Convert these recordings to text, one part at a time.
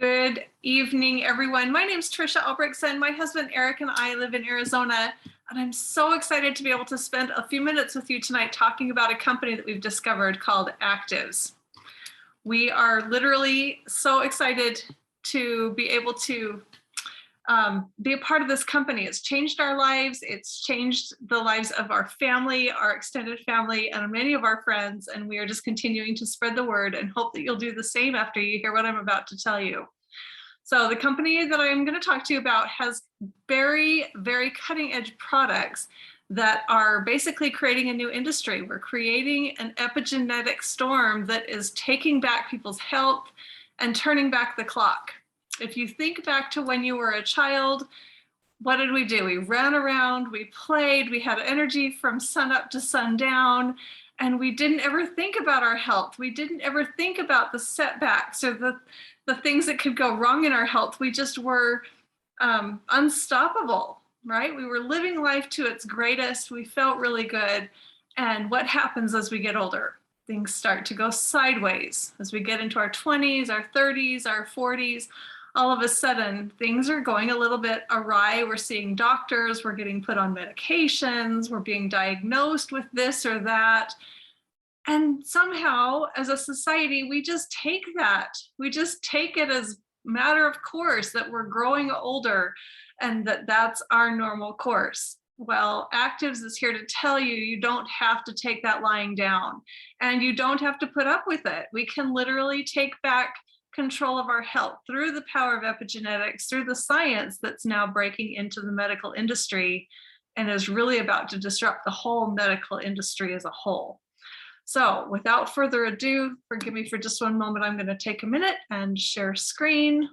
Good evening, everyone. My name is Trisha Albrechtsen. My husband Eric and I live in Arizona, and I'm so excited to be able to spend a few minutes with you tonight talking about a company that we've discovered called Activz. We are literally so excited to be able to be a part of this company. It's changed our lives. It's changed the lives of our family, our extended family, and many of our friends. And we are just continuing to spread the word and hope that you'll do the same after you hear what I'm about to tell you. So the company that I'm going to talk to you about has very, very cutting edge products that are basically creating a new industry. We're creating an epigenetic storm that is taking back people's health and turning back the clock. If you think back to when you were a child, what did we do? We ran around, we played, we had energy from sun up to sundown, and we didn't ever think about our health. We didn't ever think about the setbacks or the things that could go wrong in our health. We just were unstoppable, right? We were living life to its greatest. We felt really good. And what happens as we get older? Things start to go sideways. As we get into our 20s, our 30s, our 40s, all of a sudden things are going a little bit awry. We're seeing doctors, we're getting put on medications, we're being diagnosed with this or that. And somehow as a society, we just take that. We just take it as a matter of course that we're growing older and that that's our normal course. Well, Activz is here to tell you, you don't have to take that lying down and you don't have to put up with it. We can literally take back control of our health through the power of epigenetics, through the science that's now breaking into the medical industry and is really about to disrupt the whole medical industry as a whole. So without further ado, forgive me for just one moment, I'm going to take a minute and share screen.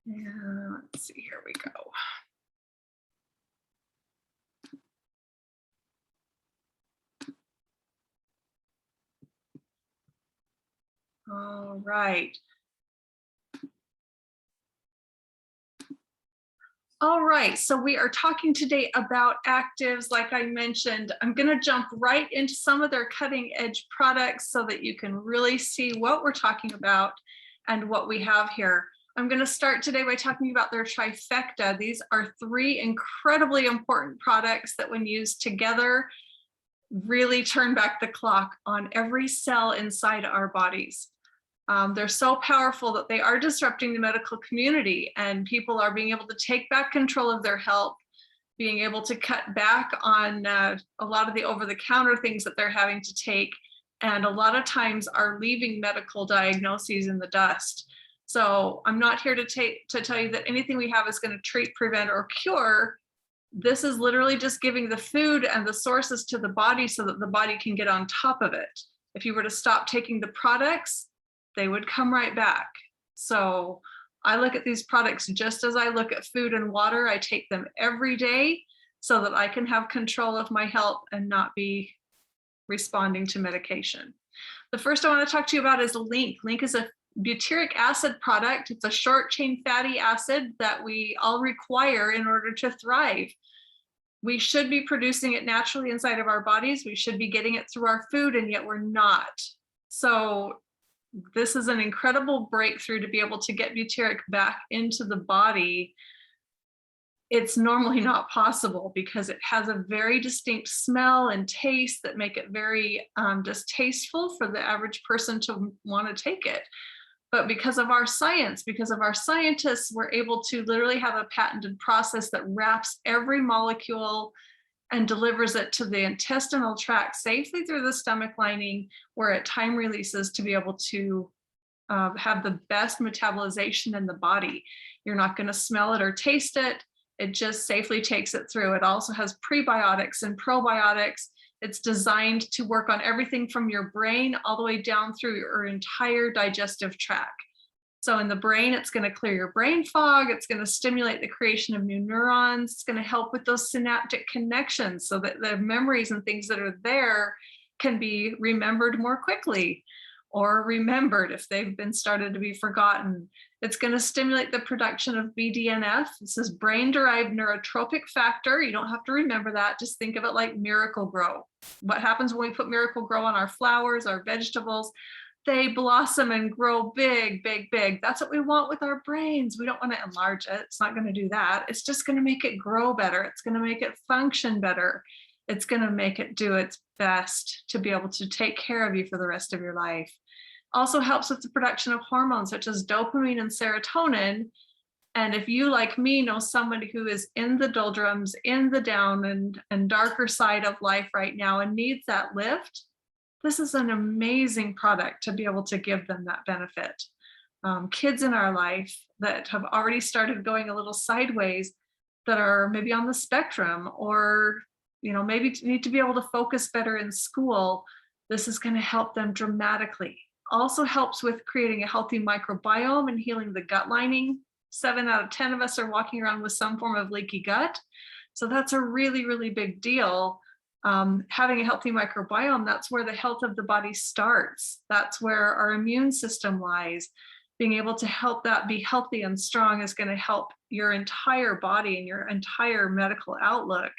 And let's see, here we go. All right. All right, so we are talking today about Activz. Like I mentioned, I'm going to jump right into some of their cutting edge products so that you can really see what we're talking about and what we have here. I'm going to start today by talking about their trifecta. These are three incredibly important products that when used together really turn back the clock on every cell inside our bodies. They're so powerful that they are disrupting the medical community and people are being able to take back control of their health, being able to cut back on a lot of the over-the-counter things that they're having to take, and a lot of times are leaving medical diagnoses in the dust. So I'm not here to tell you that anything we have is going to treat, prevent, or cure. This is literally just giving the food and the sources to the body so that the body can get on top of it. If you were to stop taking the products, they would come right back. So I look at these products just as I look at food and water. I take them every day so that I can have control of my health and not be responding to medication. The first I want to talk to you about is Link. Link is a butyric acid product. It's a short chain fatty acid that we all require in order to thrive. We should be producing it naturally inside of our bodies. We should be getting it through our food, and yet we're not. So this is an incredible breakthrough to be able to get butyric back into the body. It's normally not possible because it has a very distinct smell and taste that make it very distasteful for the average person to want to take it. But because of our science, because of our scientists, we're able to literally have a patented process that wraps every molecule and delivers it to the intestinal tract safely through the stomach lining, where it time releases to be able to have the best metabolization in the body. You're not going to smell it or taste it. It just safely takes it through. It also has prebiotics and probiotics. It's designed to work on everything from your brain all the way down through your entire digestive tract. So in the brain, it's going to clear your brain fog. It's going to stimulate the creation of new neurons. It's going to help with those synaptic connections so that the memories and things that are there can be remembered more quickly. or remembered if they've been started to be forgotten. It's going to stimulate the production of BDNF. This is brain-derived neurotropic factor. You don't have to remember that. Just think of it like Miracle-Gro. What happens when we put Miracle-Gro on our flowers, our vegetables? They blossom and grow big, big, big. That's what we want with our brains. We don't want to enlarge it. It's not going to do that. It's just going to make it grow better. It's going to make it function better. It's going to make it do its best to be able to take care of you for the rest of your life. Also helps with the production of hormones such as dopamine and serotonin. And if you, like me, know somebody who is in the doldrums, in the down and darker side of life right now and needs that lift, this is an amazing product to be able to give them that benefit. Kids in our life that have already started going a little sideways, that are maybe on the spectrum, or maybe need to be able to focus better in school, this is going to help them dramatically. Also helps with creating a healthy microbiome and healing the gut lining. 7 out of 10 of us are walking around with some form of leaky gut. So that's a really, really big deal. Having a healthy microbiome, that's where the health of the body starts. That's where our immune system lies. Being able to help that be healthy and strong is going to help your entire body and your entire medical outlook.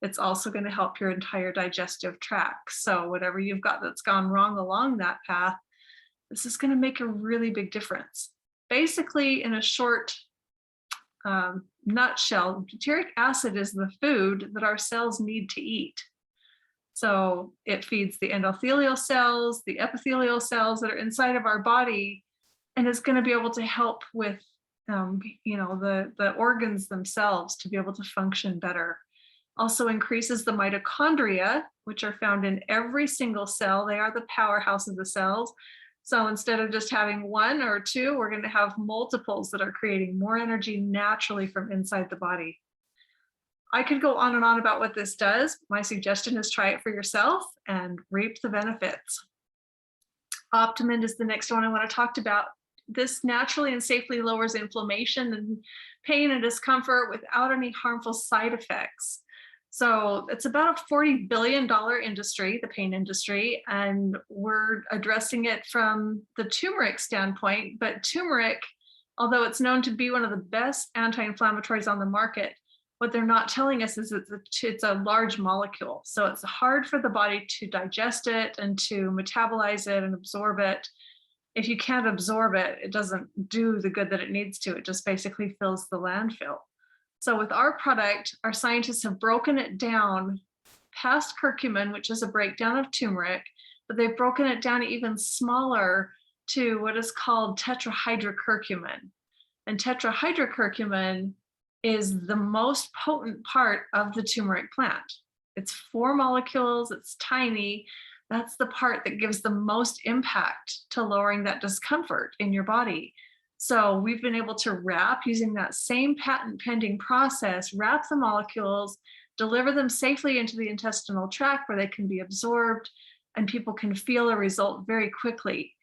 It's also going to help your entire digestive tract. So whatever you've got that's gone wrong along that path, this is going to make a really big difference. Basically, in a short nutshell, butyric acid is the food that our cells need to eat. So it feeds the endothelial cells, the epithelial cells that are inside of our body, and is going to be able to help with the organs themselves to be able to function better. Also increases the mitochondria, which are found in every single cell. They are the powerhouse of the cells. So instead of just having one or two, we're going to have multiples that are creating more energy naturally from inside the body. I could go on and on about what this does. My suggestion is try it for yourself and reap the benefits. Optimend is the next one I want to talk about. This naturally and safely lowers inflammation and pain and discomfort without any harmful side effects. So it's about a $40 billion industry, the pain industry, and we're addressing it from the turmeric standpoint. But turmeric, although it's known to be one of the best anti-inflammatories on the market, what they're not telling us is it's a large molecule. So it's hard for the body to digest it and to metabolize it and absorb it. If you can't absorb it, it doesn't do the good that it needs to. It just basically fills the landfill. So with our product, our scientists have broken it down past curcumin, which is a breakdown of turmeric, but they've broken it down even smaller to what is called tetrahydrocurcumin. And tetrahydrocurcumin is the most potent part of the turmeric plant. It's 4 molecules, it's tiny. That's the part that gives the most impact to lowering that discomfort in your body. So we've been able to wrap, using that same patent pending process, wrap the molecules, deliver them safely into the intestinal tract where they can be absorbed and people can feel a result very quickly.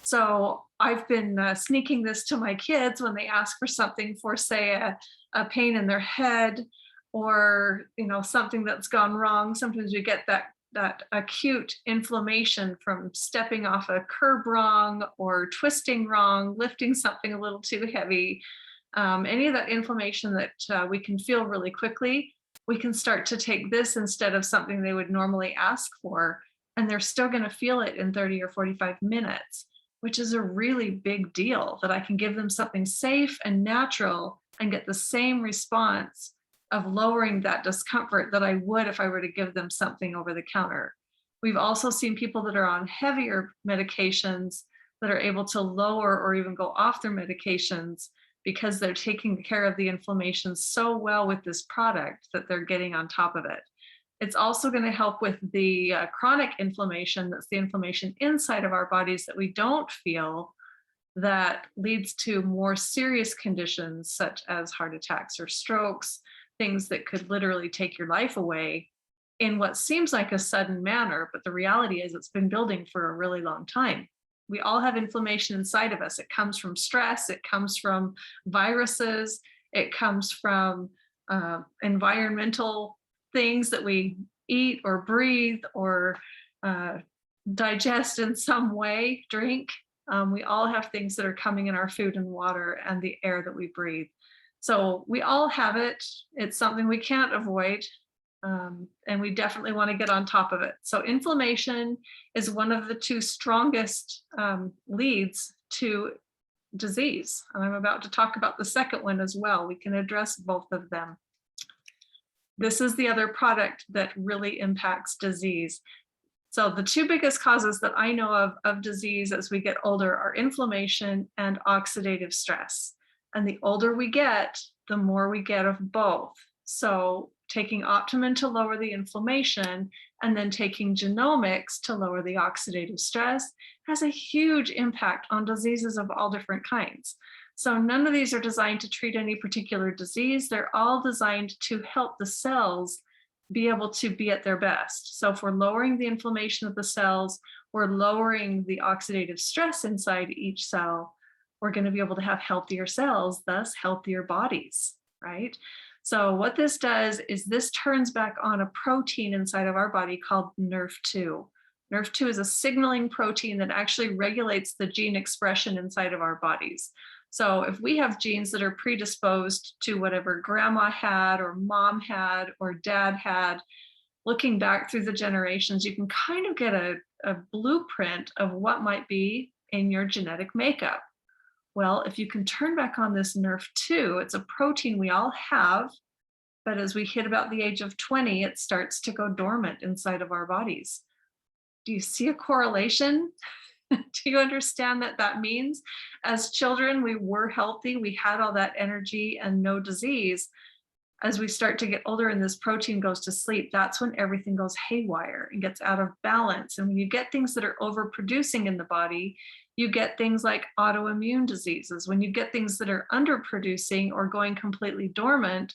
So I've been sneaking this to my kids when they ask for something for, say, a pain in their head, or something that's gone wrong. Sometimes we get that acute inflammation from stepping off a curb wrong, or twisting wrong, lifting something a little too heavy. Any of that inflammation that we can feel really quickly, we can start to take this instead of something they would normally ask for, and they're still going to feel it in 30 or 45 minutes, which is a really big deal, that I can give them something safe and natural and get the same response of lowering that discomfort that I would if I were to give them something over the counter. We've also seen people that are on heavier medications that are able to lower or even go off their medications because they're taking care of the inflammation so well with this product that they're getting on top of it. It's also going to help with the chronic inflammation, that's the inflammation inside of our bodies that we don't feel, that leads to more serious conditions such as heart attacks or strokes, things that could literally take your life away in what seems like a sudden manner, but the reality is it's been building for a really long time. We all have inflammation inside of us. It comes from stress, it comes from viruses, it comes from environmental things that we eat or breathe or digest in some way, drink. We all have things that are coming in our food and water and the air that we breathe. So we all have it. It's something we can't avoid. And we definitely want to get on top of it. So inflammation is one of the two strongest leads to disease. And I'm about to talk about the second one as well. We can address both of them. This is the other product that really impacts disease. So the two biggest causes that I know of disease as we get older are inflammation and oxidative stress. And the older we get, the more we get of both. So taking Optimum to lower the inflammation and then taking genomics to lower the oxidative stress has a huge impact on diseases of all different kinds. So none of these are designed to treat any particular disease. They're all designed to help the cells be able to be at their best. So if we're lowering the inflammation of the cells, we're lowering the oxidative stress inside each cell, we're going to be able to have healthier cells, thus healthier bodies, right? So what this does is this turns back on a protein inside of our body called NRF2. NRF2 is a signaling protein that actually regulates the gene expression inside of our bodies. So if we have genes that are predisposed to whatever grandma had or mom had or dad had, looking back through the generations, you can kind of get a blueprint of what might be in your genetic makeup. Well, if you can turn back on this NRF2, it's a protein we all have, but as we hit about the age of 20, it starts to go dormant inside of our bodies. Do you see a correlation? Do you understand that that means as children, we were healthy, we had all that energy and no disease. As we start to get older and this protein goes to sleep, that's when everything goes haywire and gets out of balance. And when you get things that are overproducing in the body, you get things like autoimmune diseases. When you get things that are underproducing or going completely dormant,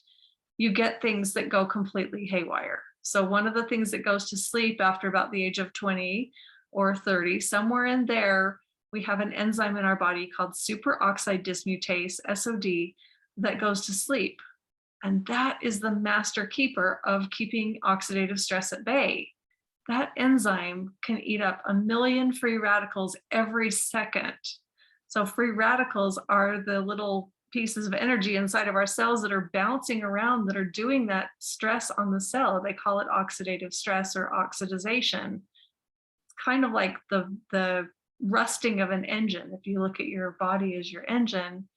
you get things that go completely haywire. So one of the things that goes to sleep after about the age of 20 or 30, somewhere in there, we have an enzyme in our body called superoxide dismutase, SOD, that goes to sleep. And that is the master keeper of keeping oxidative stress at bay. That enzyme can eat up 1 million free radicals every second. So free radicals are the little pieces of energy inside of our cells that are bouncing around, that are doing that stress on the cell. They call it oxidative stress or oxidization. Kind of like the rusting of an engine. If you look at your body as your engine,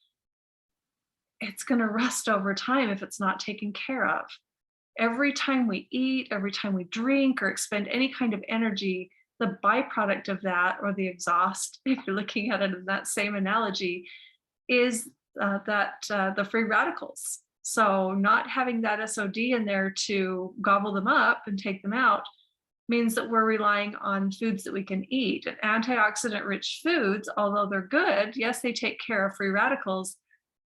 it's going to rust over time if it's not taken care of. Every time we eat, every time we drink or expend any kind of energy, the byproduct of that, or the exhaust, if you're looking at it in that same analogy, is the free radicals. So not having that SOD in there to gobble them up and take them out means that we're relying on foods that we can eat. And antioxidant rich foods, although they're good, yes, they take care of free radicals,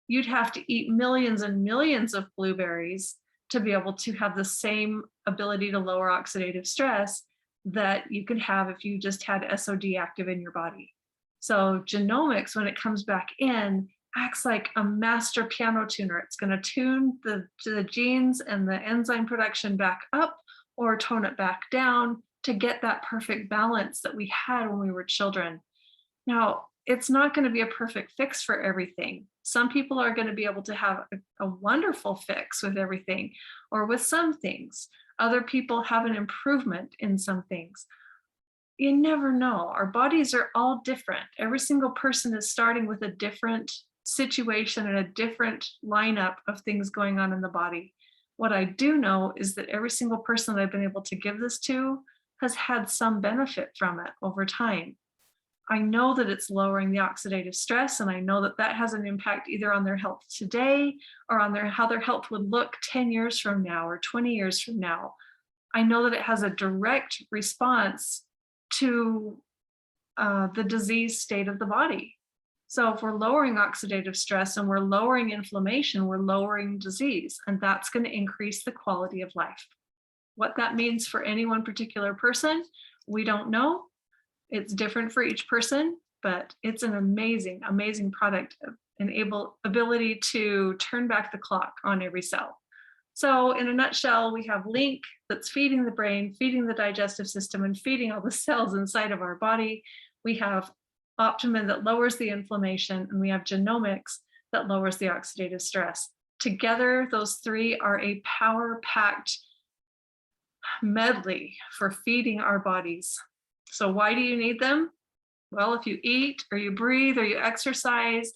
you'd have to eat millions and millions of blueberries to be able to have the same ability to lower oxidative stress that you could have if you just had SOD active in your body. So genomics, when it comes back in, acts like a master piano tuner. It's going to tune the genes and the enzyme production back up or tone it back down to get that perfect balance that we had when we were children. Now, it's not going to be a perfect fix for everything. Some people are going to be able to have a wonderful fix with everything or with some things. Other people have an improvement in some things. You never know. Our bodies are all different. Every single person is starting with a different situation and a different lineup of things going on in the body. What I do know is that every single person that I've been able to give this to has had some benefit from it over time. I know that it's lowering the oxidative stress, and I know that that has an impact either on their health today or on how their health would look 10 years from now or 20 years from now. I know that it has a direct response to the disease state of the body. So if we're lowering oxidative stress and we're lowering inflammation, we're lowering disease, and that's going to increase the quality of life. What that means for any one particular person, we don't know. It's different for each person, but it's an amazing, amazing product, ability to turn back the clock on every cell. So in a nutshell, we have Link that's feeding the brain, feeding the digestive system, and feeding all the cells inside of our body. We have Optimin that lowers the inflammation, and we have Genomics that lowers the oxidative stress. Together, those three are a power-packed medley for feeding our bodies. So why do you need them? Well, if you eat or you breathe or you exercise,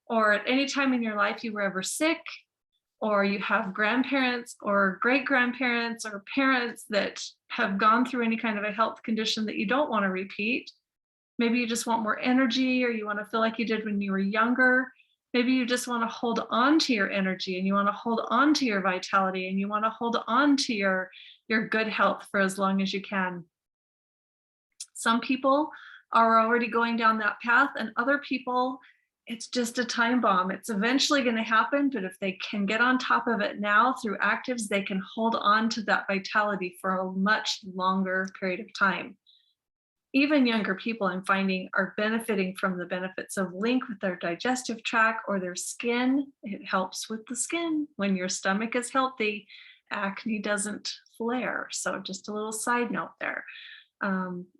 or at any time in your life you were ever sick, or you have grandparents or great-grandparents or parents that have gone through any kind of a health condition that you don't want to repeat. Maybe you just want more energy, or you want to feel like you did when you were younger. Maybe you just want to hold on to your energy, and you want to hold on to your vitality, and you want to hold on to your good health for as long as you can. Some people are already going down that path, and other people, it's just a time bomb. It's eventually going to happen, but if they can get on top of it now through Activz, they can hold on to that vitality for a much longer period of time. Even younger people, I'm finding, are benefiting from the benefits of Link with their digestive tract or their skin. It helps with the skin. When your stomach is healthy, acne doesn't flare. So just a little side note there.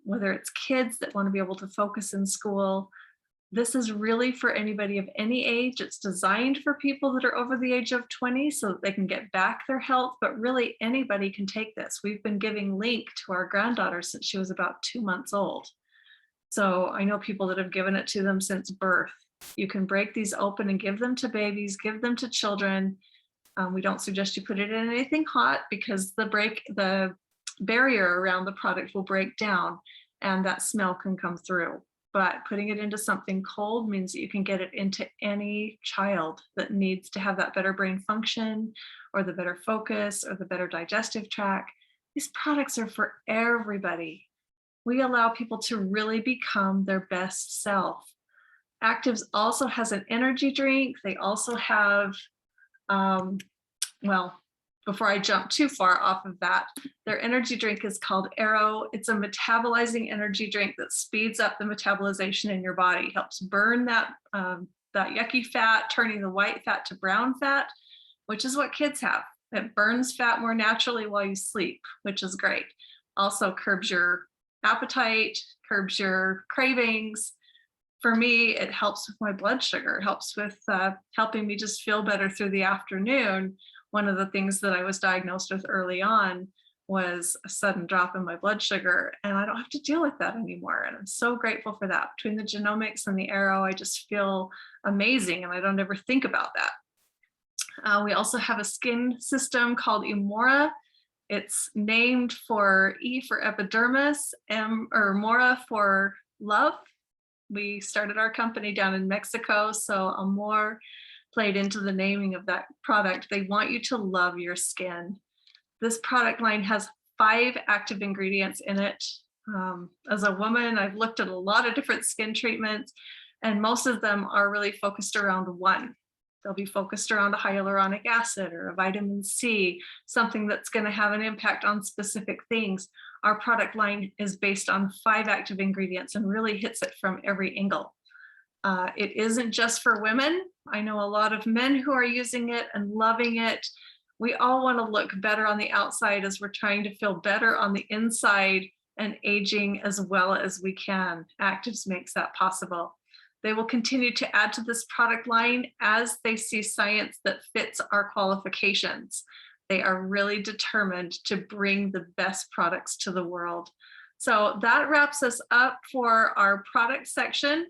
Whether it's kids that want to be able to focus in school, this is really for anybody of any age. It's designed for people that are over the age of 20 so that they can get back their health, but really anybody can take this. We've been giving Link to our granddaughter since she was about 2 months old. So I know people that have given it to them since birth. You can break these open and give them to babies, give them to children. We don't suggest you put it in anything hot because the barrier around the product will break down and that smell can come through. But putting it into something cold means that you can get it into any child that needs to have that better brain function or the better focus or the better digestive tract. These products are for everybody. We allow people to really become their best self. Activz also has an energy drink. They also have, well, before I jump too far off of that, their energy drink is called Arrow. It's a metabolizing energy drink that speeds up the metabolization in your body, helps burn that yucky fat, turning the white fat to brown fat, which is what kids have. It burns fat more naturally while you sleep, which is great. Also curbs your appetite, curbs your cravings. For me, it helps with my blood sugar. It helps with helping me just feel better through the afternoon. One of the things that I was diagnosed with early on was a sudden drop in my blood sugar, and I don't have to deal with that anymore. And I'm so grateful for that. Between the Genomics and the Arrow, I just feel amazing, and I don't ever think about that. We also have a skin system called Emora. It's named for E for epidermis, Mora for love. We started our company down in Mexico, so Amor played into the naming of that product. They want you to love your skin. This product line has 5 active ingredients in it. As a woman, I've looked at a lot of different skin treatments, and most of them are really focused around one. They'll be focused around a hyaluronic acid or a vitamin C, something that's going to have an impact on specific things. Our product line is based on 5 active ingredients and really hits it from every angle. It isn't just for women. I know a lot of men who are using it and loving it. We all want to look better on the outside as we're trying to feel better on the inside and aging as well as we can. Activz makes that possible. They will continue to add to this product line as they see science that fits our qualifications. They are really determined to bring the best products to the world. So that wraps us up for our product section.